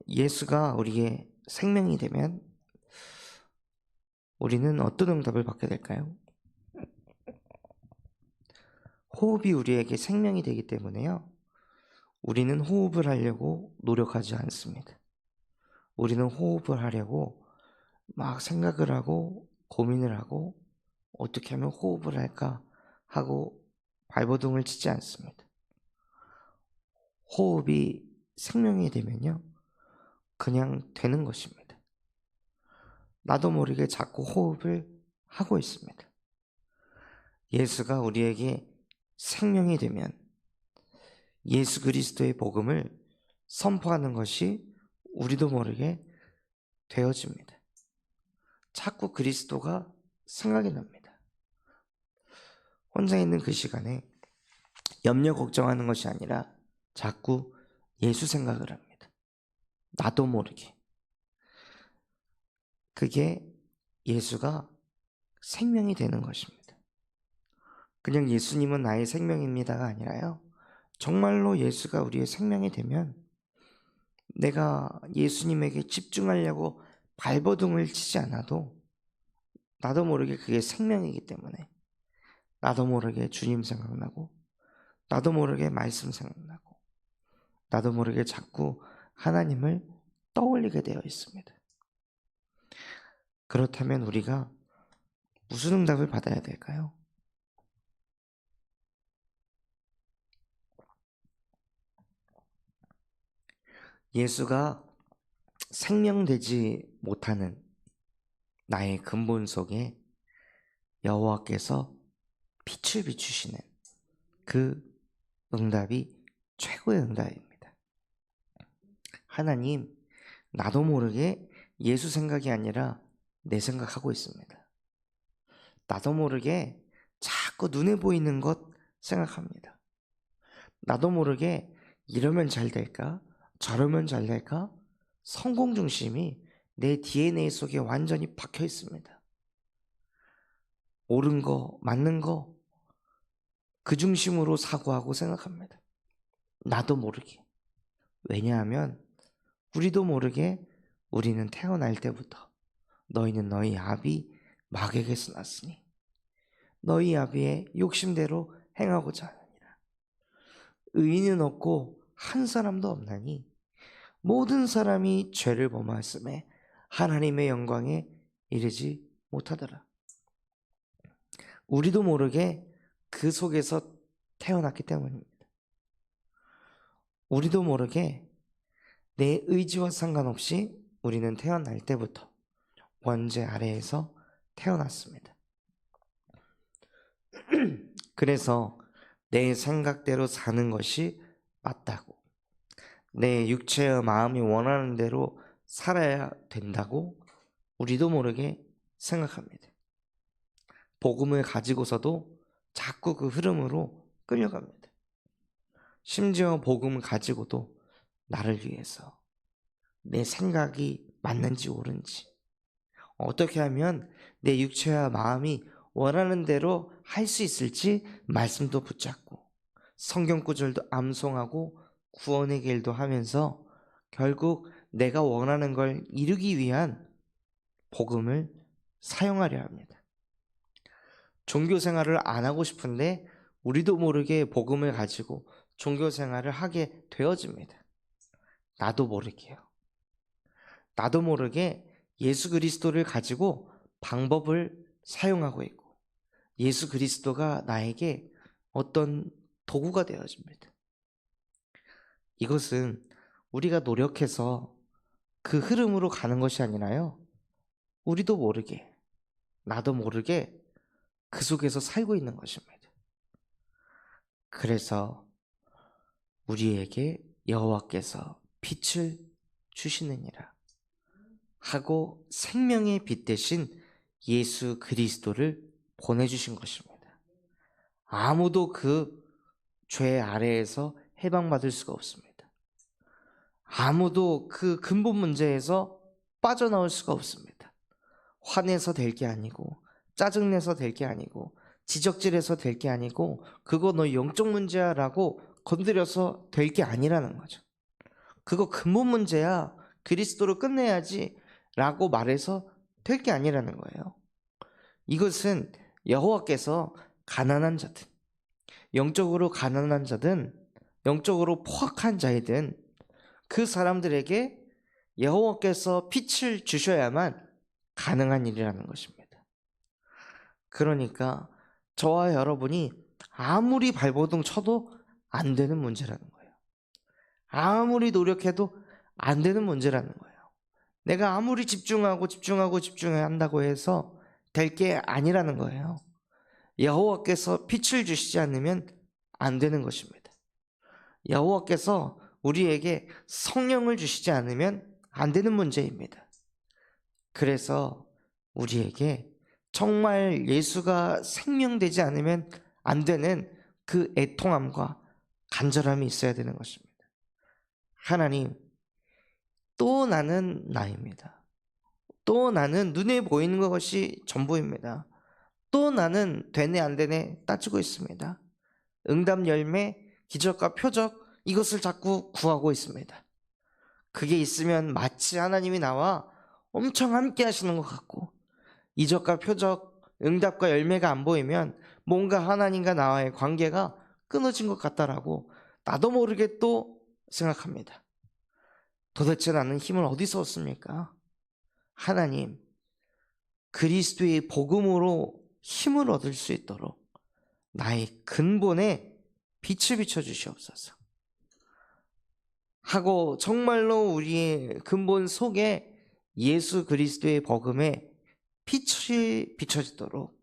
예수가 우리의 생명이 되면 우리는 어떤 응답을 받게 될까요? 호흡이 우리에게 생명이 되기 때문에요. 우리는 호흡을 하려고 노력하지 않습니다. 우리는 호흡을 하려고 막 생각을 하고 고민을 하고 어떻게 하면 호흡을 할까 하고 발버둥을 치지 않습니다. 호흡이 생명이 되면요, 그냥 되는 것입니다. 나도 모르게 자꾸 호흡을 하고 있습니다. 예수가 우리에게 생명이 되면 예수 그리스도의 복음을 선포하는 것이 우리도 모르게 되어집니다. 자꾸 그리스도가 생각이 납니다. 혼자 있는 그 시간에 염려 걱정하는 것이 아니라 자꾸 예수 생각을 합니다. 나도 모르게. 그게 예수가 생명이 되는 것입니다. 그냥 예수님은 나의 생명입니다가 아니라요, 정말로 예수가 우리의 생명이 되면 내가 예수님에게 집중하려고 발버둥을 치지 않아도 나도 모르게 그게 생명이기 때문에 나도 모르게 주님 생각나고 나도 모르게 말씀 생각나고 나도 모르게 자꾸 하나님을 떠올리게 되어 있습니다. 그렇다면 우리가 무슨 응답을 받아야 될까요? 예수가 생명되지 못하는 나의 근본 속에 여호와께서 빛을 비추시는 그 응답이 최고의 응답입니다. 하나님, 나도 모르게 예수 생각이 아니라 내 생각하고 있습니다. 나도 모르게 자꾸 눈에 보이는 것 생각합니다. 나도 모르게 이러면 잘 될까? 저러면 잘 될까? 성공 중심이 내 DNA 속에 완전히 박혀 있습니다. 옳은 거, 맞는 거, 그 중심으로 사고하고 생각합니다. 나도 모르게. 왜냐하면 우리도 모르게 우리는 태어날 때부터 너희는 너희 아비 마귀에게서 났으니 너희 아비의 욕심대로 행하고자 하느니라. 의인은 없고 한 사람도 없나니 모든 사람이 죄를 범하였음에 하나님의 영광에 이르지 못하더라. 우리도 모르게 그 속에서 태어났기 때문입니다. 우리도 모르게 내 의지와 상관없이 우리는 태어날 때부터 원죄 아래에서 태어났습니다. 그래서 내 생각대로 사는 것이 맞다고, 내 육체와 마음이 원하는 대로 살아야 된다고 우리도 모르게 생각합니다. 복음을 가지고서도 자꾸 그 흐름으로 끌려갑니다. 심지어 복음을 가지고도 나를 위해서 내 생각이 맞는지 옳은지, 어떻게 하면 내 육체와 마음이 원하는 대로 할 수 있을지 말씀도 붙잡고 성경 구절도 암송하고 구원의 길도 하면서 결국 내가 원하는 걸 이루기 위한 복음을 사용하려 합니다. 종교 생활을 안 하고 싶은데 우리도 모르게 복음을 가지고 종교 생활을 하게 되어집니다. 나도 모르게요. 나도 모르게 예수 그리스도를 가지고 방법을 사용하고 있고 예수 그리스도가 나에게 어떤 도구가 되어집니다. 이것은 우리가 노력해서 그 흐름으로 가는 것이 아니라요, 우리도 모르게, 나도 모르게 그 속에서 살고 있는 것입니다. 그래서 우리에게 여호와께서 빛을 주시느니라 하고 생명의 빛 대신 예수 그리스도를 보내주신 것입니다. 아무도 그 죄 아래에서 해방받을 수가 없습니다. 아무도 그 근본 문제에서 빠져나올 수가 없습니다. 화내서 될 게 아니고, 짜증내서 될 게 아니고, 지적질해서 될 게 아니고, 그거 너 영적 문제야 라고 건드려서 될 게 아니라는 거죠. 그거 근본 문제야. 그리스도로 끝내야지 라고 말해서 될 게 아니라는 거예요. 이것은 여호와께서 가난한 자든, 영적으로 가난한 자든, 영적으로 포악한 자이든 그 사람들에게 여호와께서 빛을 주셔야만 가능한 일이라는 것입니다. 그러니까 저와 여러분이 아무리 발버둥 쳐도 안 되는 문제라는 거예요. 아무리 노력해도 안 되는 문제라는 거예요. 내가 아무리 집중해야 한다고 해서 될 게 아니라는 거예요. 여호와께서 빛을 주시지 않으면 안 되는 것입니다. 여호와께서 우리에게 성령을 주시지 않으면 안 되는 문제입니다. 그래서 우리에게 정말 예수가 생명되지 않으면 안 되는 그 애통함과 간절함이 있어야 되는 것입니다. 하나님, 또 나는 나입니다. 또 나는 눈에 보이는 것이 전부입니다. 또 나는 되네 안 되네 따지고 있습니다. 응답 열매, 기적과 표적 이것을 자꾸 구하고 있습니다. 그게 있으면 마치 하나님이 나와 엄청 함께 하시는 것 같고, 이적과 표적, 응답과 열매가 안 보이면 뭔가 하나님과 나와의 관계가 끊어진 것 같다라고 나도 모르게 또 생각합니다. 도대체 나는 힘을 어디서 얻습니까? 하나님, 그리스도의 복음으로 힘을 얻을 수 있도록 나의 근본에 빛을 비춰주시옵소서 하고, 정말로 우리의 근본 속에 예수 그리스도의 복음에 빛이 비춰지도록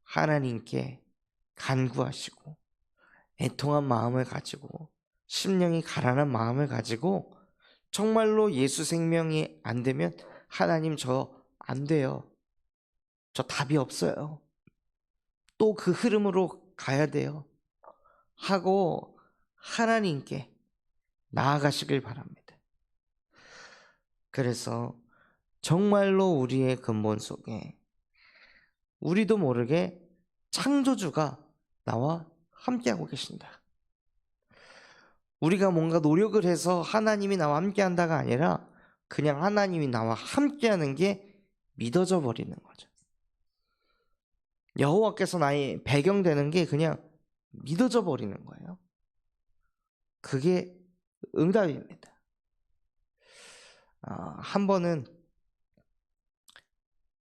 하나님께 간구하시고 애통한 마음을 가지고, 심령이 가난한 마음을 가지고, 정말로 예수 생명이 안 되면 하나님 저 안 돼요, 저 답이 없어요, 또 그 흐름으로 가야 돼요 하고 하나님께 나아가시길 바랍니다. 그래서 정말로 우리의 근본 속에 우리도 모르게 창조주가 나와 함께하고 계신다. 우리가 뭔가 노력을 해서 하나님이 나와 함께한다가 아니라 그냥 하나님이 나와 함께하는 게 믿어져 버리는 거죠. 여호와께서 나의 배경 되는 게 그냥 믿어져 버리는 거예요. 그게 응답입니다. 한 번은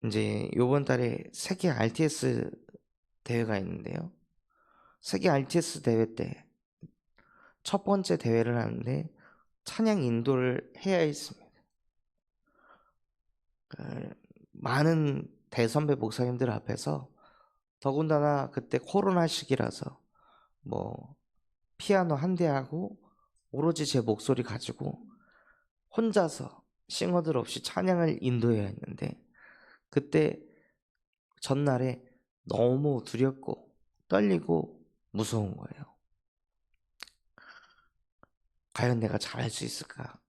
이제 요번 달에 세계 RTS 대회가 있는데요. 세계 RTS 대회 때 첫 번째 대회를 하는데 찬양 인도를 해야 했습니다. 많은 대선배 목사님들 앞에서, 더군다나 그때 코로나 시기라서 뭐 피아노 한 대하고 오로지 제 목소리 가지고 혼자서 싱어들 없이 찬양을 인도해야 했는데, 그때 전날에 너무 두렵고 떨리고 무서운 거예요. 과연 내가 잘할 수 있을까?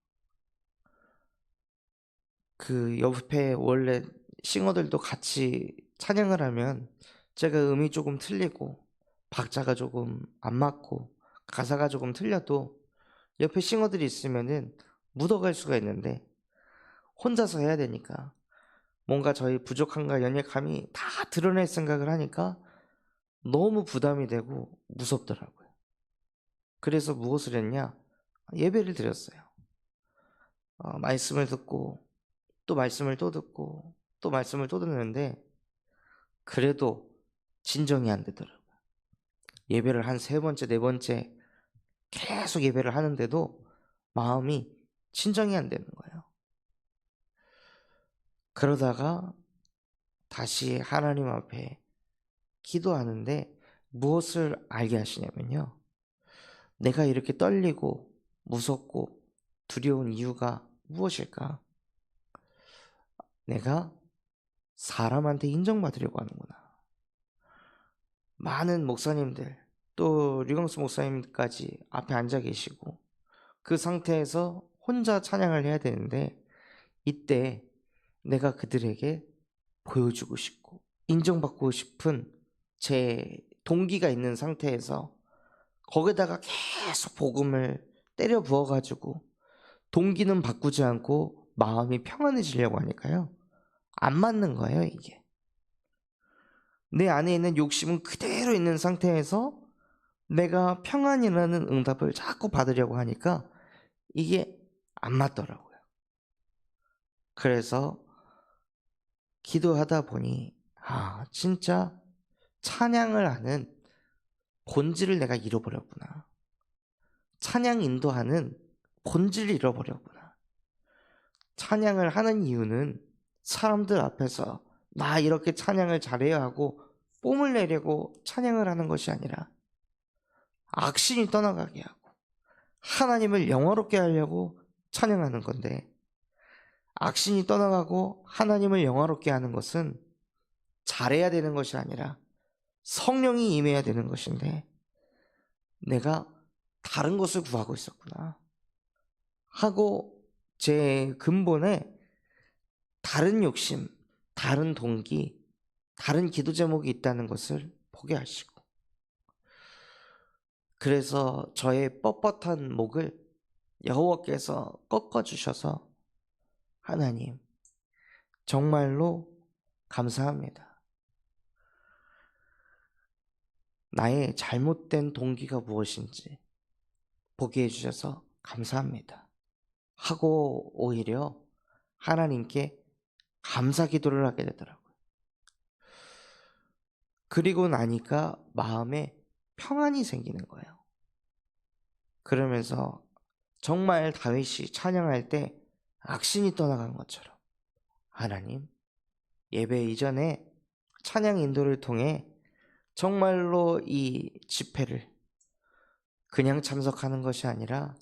그 옆에 원래 싱어들도 같이 찬양을 하면 제가 음이 조금 틀리고 박자가 조금 안 맞고 가사가 조금 틀려도 옆에 싱어들이 있으면은 묻어갈 수가 있는데, 혼자서 해야 되니까 뭔가 저희 부족함과 연약함이 다 드러낼 생각을 하니까 너무 부담이 되고 무섭더라고요. 그래서 무엇을 했냐? 예배를 드렸어요. 말씀을 듣고 또 말씀을 또 듣고 또 말씀을 또 듣는데 그래도 진정이 안 되더라고요. 예배를 한 3번째, 4번째 계속 예배를 하는데도 마음이 진정이 안 되는 거예요. 그러다가 다시 하나님 앞에 기도하는데 무엇을 알게 하시냐면요, 내가 이렇게 떨리고 무섭고 두려운 이유가 무엇일까? 내가 사람한테 인정받으려고 하는구나. 많은 목사님들, 또 류광수 목사님까지 앞에 앉아 계시고 그 상태에서 혼자 찬양을 해야 되는데, 이때 내가 그들에게 보여주고 싶고 인정받고 싶은 제 동기가 있는 상태에서 거기다가 계속 복음을 때려 부어가지고 동기는 바꾸지 않고 마음이 평안해지려고 하니까요. 안 맞는 거예요, 이게. 내 안에 있는 욕심은 그대로 있는 상태에서 내가 평안이라는 응답을 자꾸 받으려고 하니까 이게 안 맞더라고요. 그래서 기도하다 보니 진짜 찬양을 하는 본질을 내가 잃어버렸구나. 찬양 인도하는 본질을 잃어버렸구나. 찬양을 하는 이유는 사람들 앞에서 나 이렇게 찬양을 잘해야 하고 뽐을 내려고 찬양을 하는 것이 아니라 악신이 떠나가게 하고 하나님을 영화롭게 하려고 찬양하는 건데, 악신이 떠나가고 하나님을 영화롭게 하는 것은 잘해야 되는 것이 아니라 성령이 임해야 되는 것인데 내가 다른 것을 구하고 있었구나 하고 제 근본에 다른 욕심, 다른 동기, 다른 기도 제목이 있다는 것을 보게 하시고, 그래서 저의 뻣뻣한 목을 여호와께서 꺾어주셔서 하나님 정말로 감사합니다. 나의 잘못된 동기가 무엇인지 보게 해주셔서 감사합니다 하고 오히려 하나님께 감사 기도를 하게 되더라고요. 그리고 나니까 마음에 평안이 생기는 거예요. 그러면서 정말 다윗이 찬양할 때 악신이 떠나간 것처럼 하나님, 예배 이전에 찬양 인도를 통해 정말로 이 집회를 그냥 참석하는 것이 아니라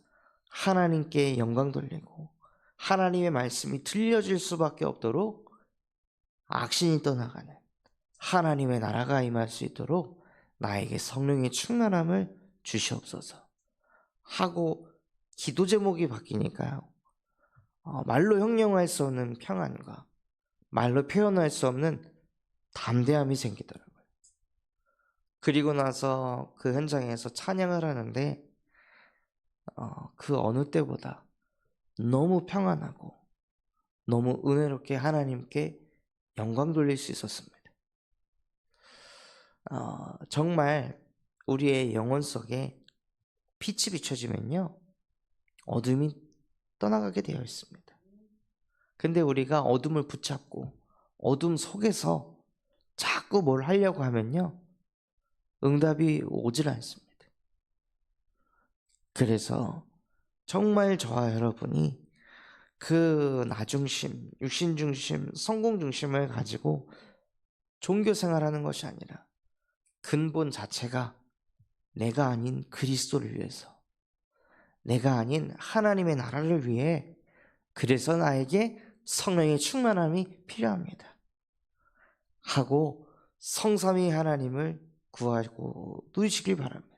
하나님께 영광 돌리고 하나님의 말씀이 들려질 수밖에 없도록 악신이 떠나가는 하나님의 나라가 임할 수 있도록 나에게 성령의 충만함을 주시옵소서 하고 기도 제목이 바뀌니까요. 말로 형용할 수 없는 평안과 말로 표현할 수 없는 담대함이 생기더라고요. 그리고 나서 그 현장에서 찬양을 하는데 그 어느 때보다 너무 평안하고 너무 은혜롭게 하나님께 영광 돌릴 수 있었습니다. 정말 우리의 영혼 속에 빛이 비춰지면요 어둠이 떠나가게 되어 있습니다. 근데 우리가 어둠을 붙잡고 어둠 속에서 자꾸 뭘 하려고 하면요 응답이 오질 않습니다. 그래서 정말 저와 여러분이 그 나중심, 육신중심, 성공중심을 가지고 종교생활하는 것이 아니라 근본 자체가 내가 아닌 그리스도를 위해서, 내가 아닌 하나님의 나라를 위해, 그래서 나에게 성령의 충만함이 필요합니다 하고 성삼위 하나님을 구하고 누리시길 바랍니다.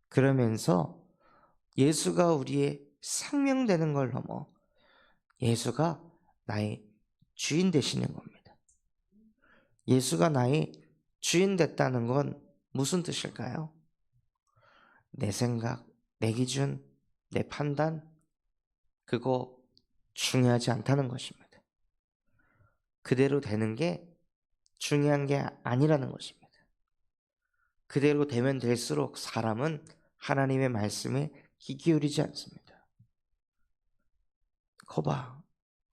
그러면서 예수가 우리의 생명되는 걸 넘어 예수가 나의 주인 되시는 겁니다. 예수가 나의 주인 됐다는 건 무슨 뜻일까요? 내 생각, 내 기준, 내 판단, 그거 중요하지 않다는 것입니다. 그대로 되는 게 중요한 게 아니라는 것입니다. 그대로 되면 될수록 사람은 하나님의 말씀에 귀 기울이지 않습니다. 거봐,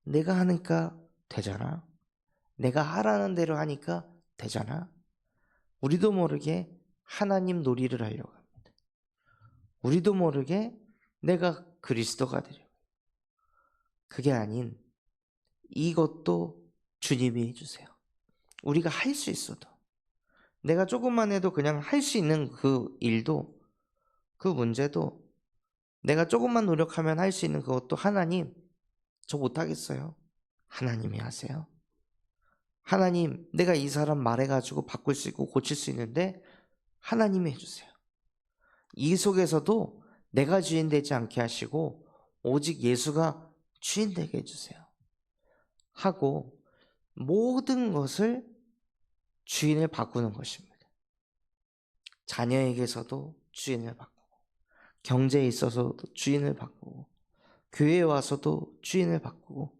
내가 하니까 되잖아. 내가 하라는 대로 하니까 되잖아. 우리도 모르게 하나님 놀이를 하려고 합니다. 우리도 모르게 내가 그리스도가 되려고. 그게 아닌 이것도 주님이 해주세요. 우리가 할 수 있어도, 내가 조금만 해도 그냥 할 수 있는 그 일도, 그 문제도 내가 조금만 노력하면 할 수 있는 그것도 하나님, 저 못하겠어요. 하나님이 하세요. 하나님, 내가 이 사람 말해가지고 바꿀 수 있고 고칠 수 있는데 하나님이 해주세요. 이 속에서도 내가 주인 되지 않게 하시고 오직 예수가 주인 되게 해주세요 하고 모든 것을 주인을 바꾸는 것입니다. 자녀에게서도 주인을 바꾸고, 경제에 있어서도 주인을 바꾸고, 교회에 와서도 주인을 바꾸고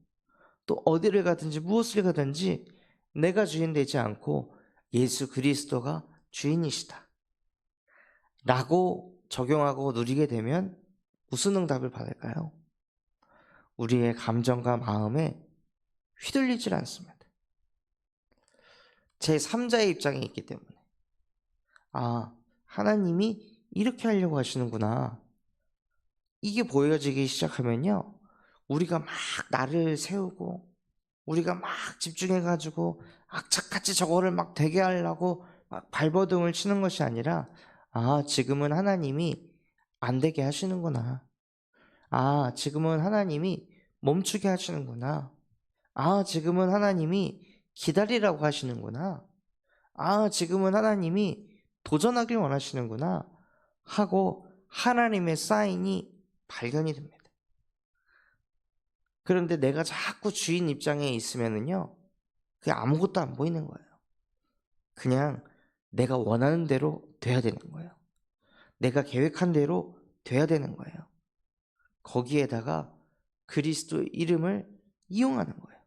또 어디를 가든지 무엇을 가든지 내가 주인 되지 않고 예수 그리스도가 주인이시다 라고 적용하고 누리게 되면 무슨 응답을 받을까요? 우리의 감정과 마음에 휘둘리질 않습니다. 제3자의 입장에 있기 때문에 하나님이 이렇게 하려고 하시는구나, 이게 보여지기 시작하면요, 우리가 막 나를 세우고 우리가 막 집중해가지고 악착같이 저거를 막 되게 하려고 막 발버둥을 치는 것이 아니라 지금은 하나님이 안 되게 하시는구나, 지금은 하나님이 멈추게 하시는구나, 지금은 하나님이 기다리라고 하시는구나, 지금은 하나님이 도전하길 원하시는구나 하고 하나님의 사인이 발견이 됩니다. 그런데 내가 자꾸 주인 입장에 있으면은요, 그게 아무것도 안 보이는 거예요. 그냥 내가 원하는 대로 돼야 되는 거예요. 내가 계획한 대로 돼야 되는 거예요. 거기에다가 그리스도의 이름을 이용하는 거예요.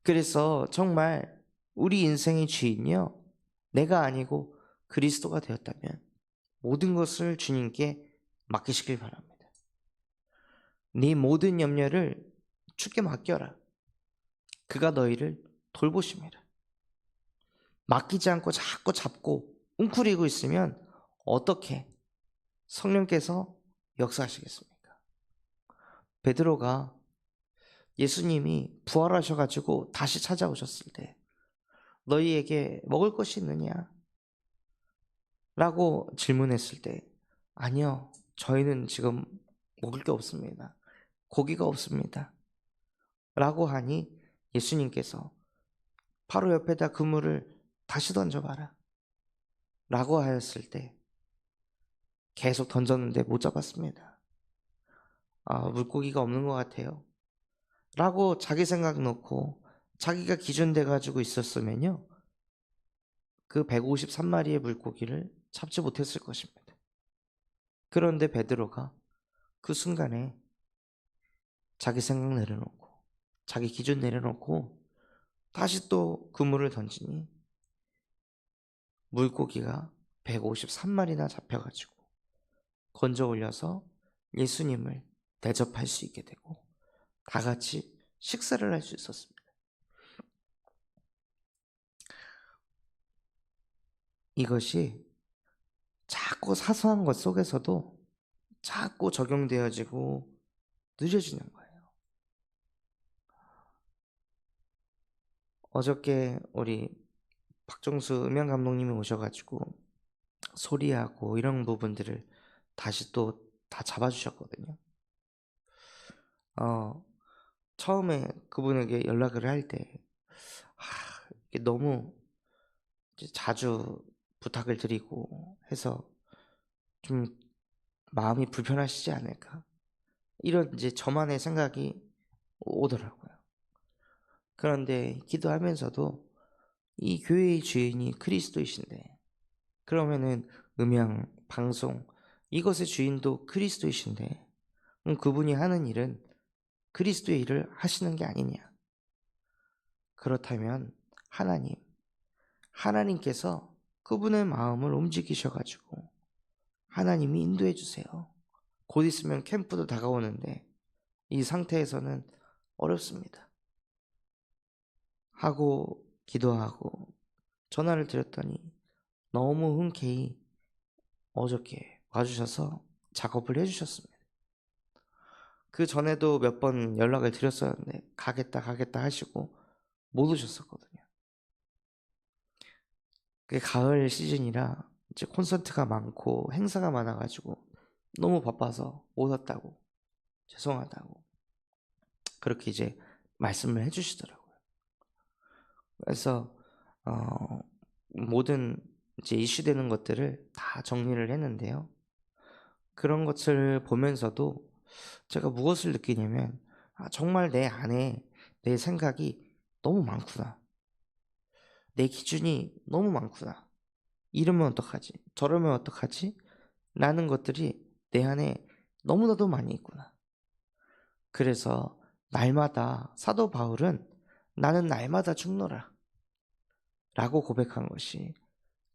그래서 정말 우리 인생의 주인이요, 내가 아니고 그리스도가 되었다면 모든 것을 주님께 맡기시길 바랍니다. 네 모든 염려를 주께 맡겨라. 그가 너희를 돌보심이라. 맡기지 않고 자꾸 잡고 웅크리고 있으면 어떻게 성령께서 역사하시겠습니까? 베드로가 예수님이 부활하셔가지고 다시 찾아오셨을 때 너희에게 먹을 것이 있느냐? 라고 질문했을 때 아니요, 저희는 지금 먹을 게 없습니다. 고기가 없습니다. 라고 하니 예수님께서 바로 옆에다 그물을 다시 던져봐라 라고 하였을 때 계속 던졌는데 못 잡았습니다. 물고기가 없는 것 같아요 라고 자기 생각 놓고 자기가 기준돼 가지고 있었으면요, 그 153마리의 물고기를 잡지 못했을 것입니다. 그런데 베드로가 그 순간에 자기 생각 내려놓고 자기 기준 내려놓고 다시 또 그물을 던지니 물고기가 153마리나 잡혀가지고 건져 올려서 예수님을 대접할 수 있게 되고 다 같이 식사를 할 수 있었습니다. 이것이 자꾸 사소한 것 속에서도 자꾸 적용되어지고 느려지는 거예요. 어저께 우리 박정수 음향 감독님이 오셔가지고 소리하고 이런 부분들을 다시 또 다 잡아주셨거든요. 처음에 그분에게 연락을 할 때 너무 자주 부탁을 드리고 해서 좀 마음이 불편하시지 않을까, 이런 이제 저만의 생각이 오더라고요. 그런데 기도하면서도 이 교회의 주인이 그리스도이신데, 그러면은 음향, 방송 이것의 주인도 그리스도이신데 그분이 하는 일은 그리스도의 일을 하시는 게 아니냐. 그렇다면 하나님께서 그분의 마음을 움직이셔가지고 하나님이 인도해 주세요. 곧 있으면 캠프도 다가오는데 이 상태에서는 어렵습니다 하고 기도하고 전화를 드렸더니 너무 흔쾌히 어저께 와주셔서 작업을 해주셨습니다. 그 전에도 몇 번 연락을 드렸었는데 가겠다 하시고 못 오셨었거든요. 그게 가을 시즌이라 이제 콘서트가 많고 행사가 많아가지고 너무 바빠서 못 왔다고, 죄송하다고 그렇게 이제 말씀을 해주시더라고요. 그래서 모든 이제 이슈되는 것들을 다 정리를 했는데요, 그런 것을 보면서도 제가 무엇을 느끼냐면 정말 내 안에 내 생각이 너무 많구나, 내 기준이 너무 많구나, 이러면 어떡하지, 저러면 어떡하지 라는 것들이 내 안에 너무나도 많이 있구나. 그래서 날마다 사도 바울은 나는 날마다 죽노라 라고 고백한 것이,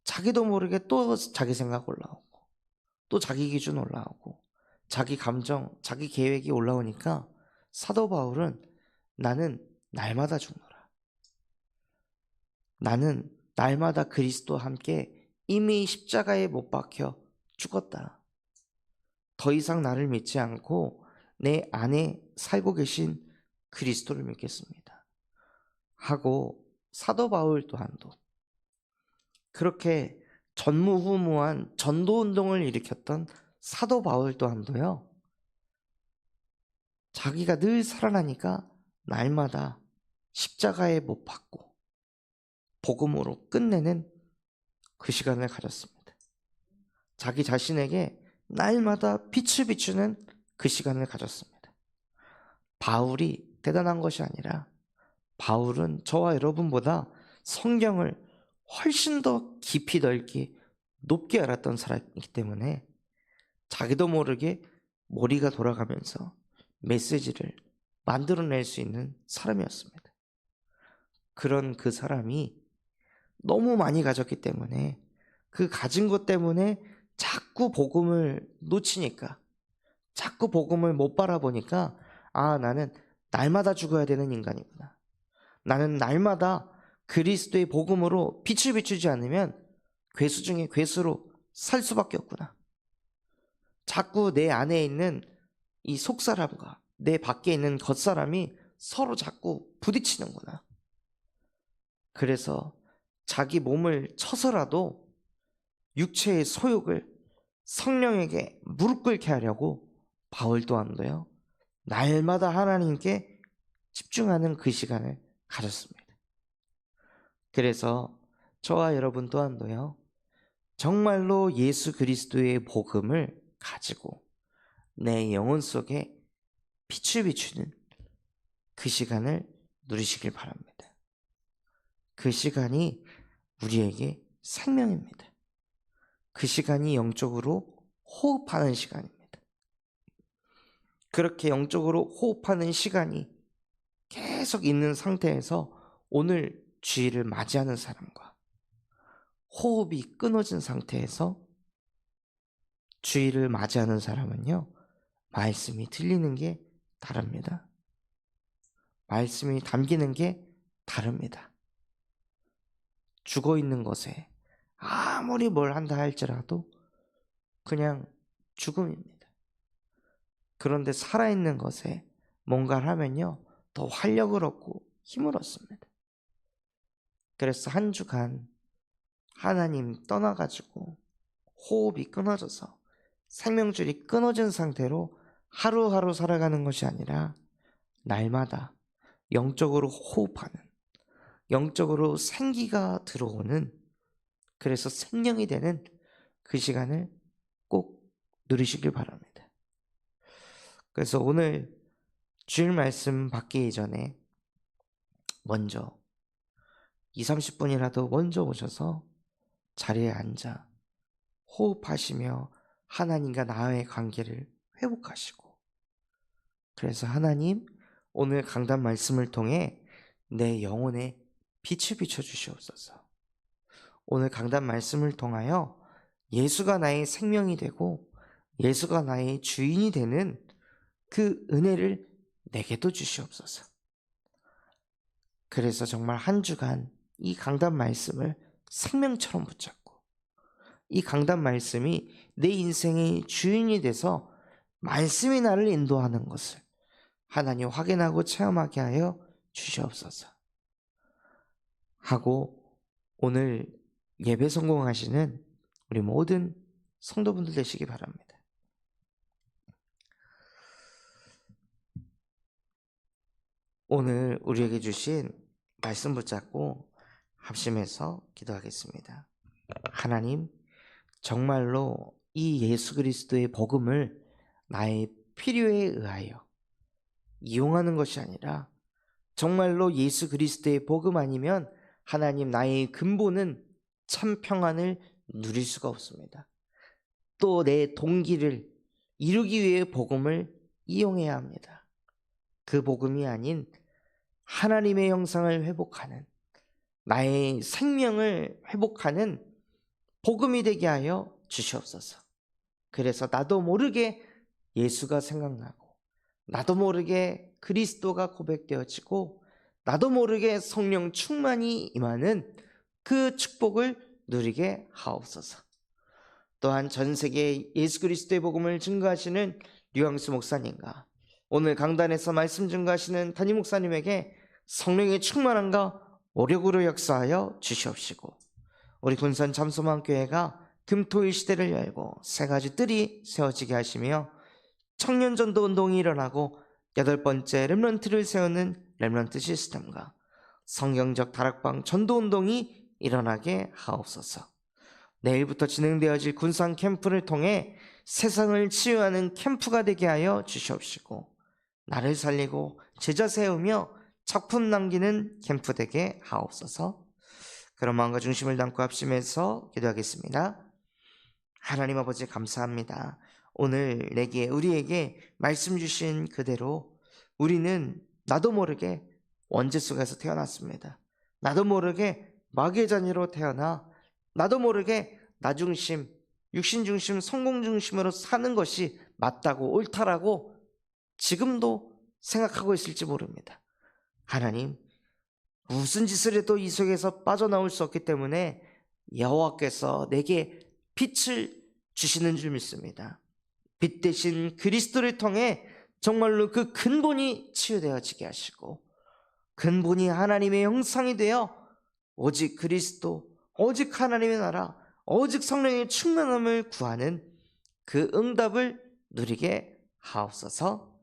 자기도 모르게 또 자기 생각 올라오고 또 자기 기준 올라오고 자기 감정, 자기 계획이 올라오니까 사도 바울은 나는 날마다 죽노라, 나는 날마다 그리스도와 함께 이미 십자가에 못 박혀 죽었다, 더 이상 나를 믿지 않고 내 안에 살고 계신 그리스도를 믿겠습니다 하고, 사도 바울 또한도 그렇게 전무후무한 전도운동을 일으켰던 사도 바울 또한도요, 자기가 늘 살아나니까 날마다 십자가에 못 박고 복음으로 끝내는 그 시간을 가졌습니다. 자기 자신에게 날마다 빛을 비추는 그 시간을 가졌습니다. 바울이 대단한 것이 아니라, 바울은 저와 여러분보다 성경을 훨씬 더 깊이 넓게 높게 알았던 사람이기 때문에 자기도 모르게 머리가 돌아가면서 메시지를 만들어낼 수 있는 사람이었습니다. 그런 그 사람이 너무 많이 가졌기 때문에, 그 가진 것 때문에 자꾸 복음을 놓치니까, 자꾸 복음을 못 바라보니까, 아, 나는 날마다 죽어야 되는 인간이구나, 나는 날마다 그리스도의 복음으로 빛을 비추지 않으면 괴수 중에 괴수로 살 수밖에 없구나, 자꾸 내 안에 있는 이 속사람과 내 밖에 있는 겉사람이 서로 자꾸 부딪히는구나. 그래서 자기 몸을 쳐서라도 육체의 소욕을 성령에게 무릎 꿇게 하려고 바울 또한도요, 날마다 하나님께 집중하는 그 시간을 가졌습니다. 그래서 저와 여러분 또한도요, 정말로 예수 그리스도의 복음을 가지고 내 영혼 속에 빛을 비추는 그 시간을 누리시길 바랍니다. 그 시간이 우리에게 생명입니다. 그 시간이 영적으로 호흡하는 시간입니다. 그렇게 영적으로 호흡하는 시간이 계속 있는 상태에서 오늘 주일을 맞이하는 사람과, 호흡이 끊어진 상태에서 주일을 맞이하는 사람은요, 말씀이 들리는 게 다릅니다. 말씀이 담기는 게 다릅니다. 죽어있는 것에 아무리 뭘 한다 할지라도 그냥 죽음입니다. 그런데 살아있는 것에 뭔가를 하면요, 더 활력을 얻고 힘을 얻습니다. 그래서 한 주간 하나님 떠나가지고 호흡이 끊어져서 생명줄이 끊어진 상태로 하루하루 살아가는 것이 아니라, 날마다 영적으로 호흡하는, 영적으로 생기가 들어오는, 그래서 생명이 되는 그 시간을 꼭 누리시길 바랍니다. 그래서 오늘 주일 말씀 받기 이전에 먼저 20-30분이라도 먼저 오셔서 자리에 앉아 호흡하시며 하나님과 나의 관계를 회복하시고, 그래서 하나님, 오늘 강단 말씀을 통해 내 영혼에 빛을 비춰주시옵소서. 오늘 강단 말씀을 통하여 예수가 나의 생명이 되고 예수가 나의 주인이 되는 그 은혜를 내게도 주시옵소서. 그래서 정말 한 주간 이 강단 말씀을 생명처럼 붙잡고, 이 강단 말씀이 내 인생의 주인이 돼서 말씀이 나를 인도하는 것을 하나님 확인하고 체험하게 하여 주시옵소서 하고, 오늘 예배 성공하시는 우리 모든 성도분들 되시기 바랍니다. 오늘 우리에게 주신 말씀 붙잡고 합심해서 기도하겠습니다. 하나님, 정말로 이 예수 그리스도의 복음을 나의 필요에 의하여 이용하는 것이 아니라, 정말로 예수 그리스도의 복음 아니면 하나님, 나의 근본은 참 평안을 누릴 수가 없습니다. 또 내 동기를 이루기 위해 복음을 이용해야 합니다. 그 복음이 아닌 하나님의 형상을 회복하는, 나의 생명을 회복하는 복음이 되게 하여 주시옵소서. 그래서 나도 모르게 예수가 생각나고, 나도 모르게 그리스도가 고백되어지고, 나도 모르게 성령 충만이 임하는 그 축복을 누리게 하옵소서. 또한 전 세계에 예수 그리스도의 복음을 증거하시는 류영수 목사님과 오늘 강단에서 말씀 증거하시는 담임 목사님에게 성령의 충만함과 오력으로 역사하여 주시옵시고, 우리 군산 잠소만교회가 금토일 시대를 열고 세 가지 뜰이 세워지게 하시며 청년 전도 운동이 일어나고 8번째 렘넌트를 세우는 렘넌트 시스템과 성경적 다락방 전도 운동이 일어나게 하옵소서. 내일부터 진행되어질 군산 캠프를 통해 세상을 치유하는 캠프가 되게 하여 주시옵시고, 나를 살리고 제자 세우며 작품 남기는 캠프 되게 하옵소서. 그런 마음과 중심을 담고 합심해서 기도하겠습니다. 하나님 아버지 감사합니다. 오늘 내게 우리에게 말씀 주신 그대로 우리는 나도 모르게 원죄 속에서 태어났습니다. 나도 모르게 마귀의 자녀로 태어나 나도 모르게 나 중심, 육신 중심, 성공 중심으로 사는 것이 맞다고 옳다라고 지금도 생각하고 있을지 모릅니다. 하나님, 무슨 짓을 해도 이 속에서 빠져나올 수 없기 때문에 여호와께서 내게 빛을 주시는 줄 믿습니다. 빛 대신 그리스도를 통해 정말로 그 근본이 치유되어지게 하시고, 근본이 하나님의 형상이 되어 오직 그리스도, 오직 하나님의 나라, 오직 성령의 충만함을 구하는 그 응답을 누리게 하옵소서.